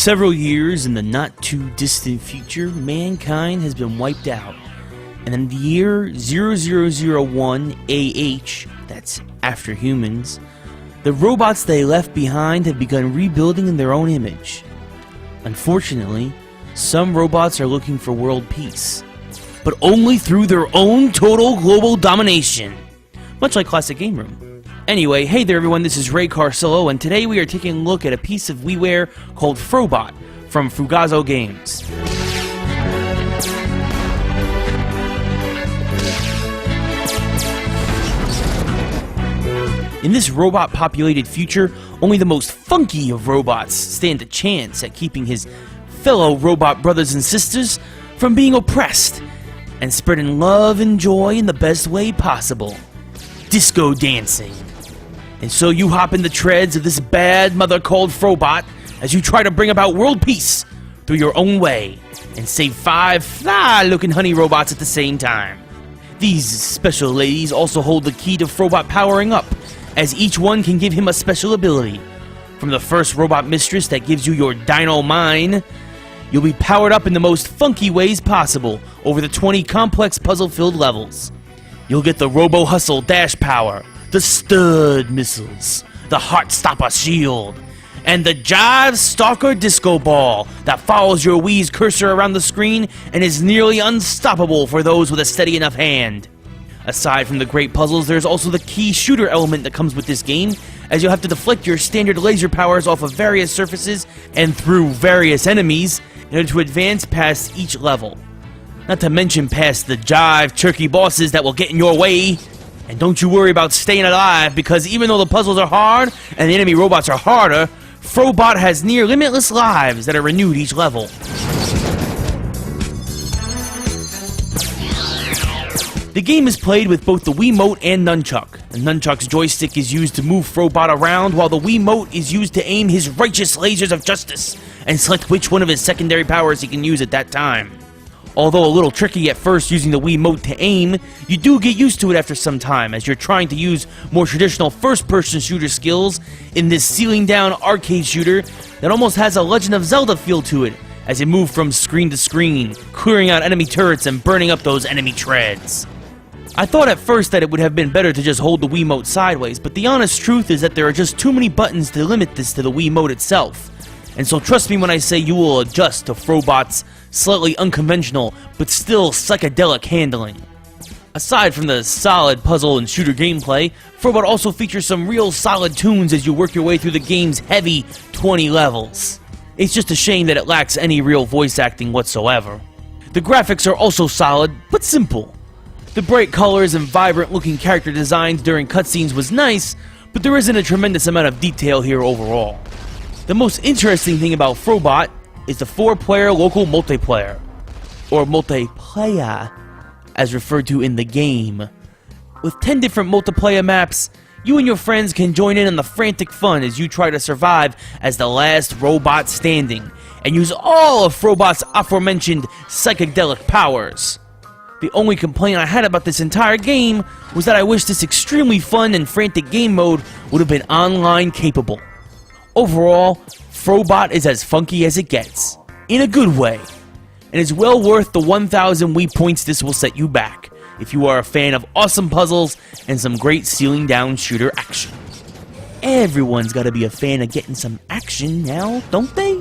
Several years in the not-too-distant future, mankind has been wiped out. And in the year 0001 AH, that's after humans, the robots they left behind have begun rebuilding in their own image. Unfortunately, some robots are looking for world peace, but only through their own total global domination. Much like Classic Game Room. Anyway, hey there everyone, this is Ray Carcillo, and today we are taking a look at a piece of WiiWare called FROBOT from FROBOT Games. In this robot-populated future, only the most funky of robots stand a chance at keeping his fellow robot brothers and sisters from being oppressed and spreading love and joy in the best way possible. Disco dancing. And so you hop in the treads of this bad mother called FROBOT as you try to bring about world peace through your own way and save 5 fly-looking honey robots at the same time. These special ladies also hold the key to FROBOT powering up, as each one can give him a special ability. From the first robot mistress that gives you your Dino Mine, you'll be powered up in the most funky ways possible over the 20 complex puzzle-filled levels. You'll get the Robo Hustle Dash Power, the Stud Missiles, the Heartstopper Shield, and the Jive Stalker Disco Ball that follows your Wii's cursor around the screen and is nearly unstoppable for those with a steady enough hand. Aside from the great puzzles, there's also the key shooter element that comes with this game, as you'll have to deflect your standard laser powers off of various surfaces and through various enemies in order to advance past each level. Not to mention past the Jive Turkey bosses that will get in your way. And don't you worry about staying alive, because even though the puzzles are hard and the enemy robots are harder, FROBOT has near limitless lives that are renewed each level. The game is played with both the Wiimote and Nunchuck. The Nunchuck's joystick is used to move FROBOT around, while the Wiimote is used to aim his righteous lasers of justice and select which one of his secondary powers he can use at that time. Although a little tricky at first using the Wiimote to aim, you do get used to it after some time as you're trying to use more traditional first-person shooter skills in this ceiling-down arcade shooter that almost has a Legend of Zelda feel to it as you move from screen to screen, clearing out enemy turrets and burning up those enemy treads. I thought at first that it would have been better to just hold the Wiimote sideways, but the honest truth is that there are just too many buttons to limit this to the Wiimote itself. And so trust me when I say you will adjust to FROBOT's slightly unconventional, but still psychedelic handling. Aside from the solid puzzle and shooter gameplay, FROBOT also features some real solid tunes as you work your way through the game's heavy 20 levels. It's just a shame that it lacks any real voice acting whatsoever. The graphics are also solid, but simple. The bright colors and vibrant looking character designs during cutscenes was nice, but there isn't a tremendous amount of detail here overall. The most interesting thing about FROBOT is the 4-player local multiplayer, or multiplayer, as referred to in the game. With 10 different multiplayer maps, you and your friends can join in on the frantic fun as you try to survive as the last robot standing, and use all of FROBOT's aforementioned psychedelic powers. The only complaint I had about this entire game was that I wish this extremely fun and frantic game mode would have been online capable. Overall, FROBOT is as funky as it gets, in a good way, and is well worth the 1,000 Wii points this will set you back, if you are a fan of awesome puzzles and some great ceiling-down shooter action. Everyone's gotta be a fan of getting some action now, don't they?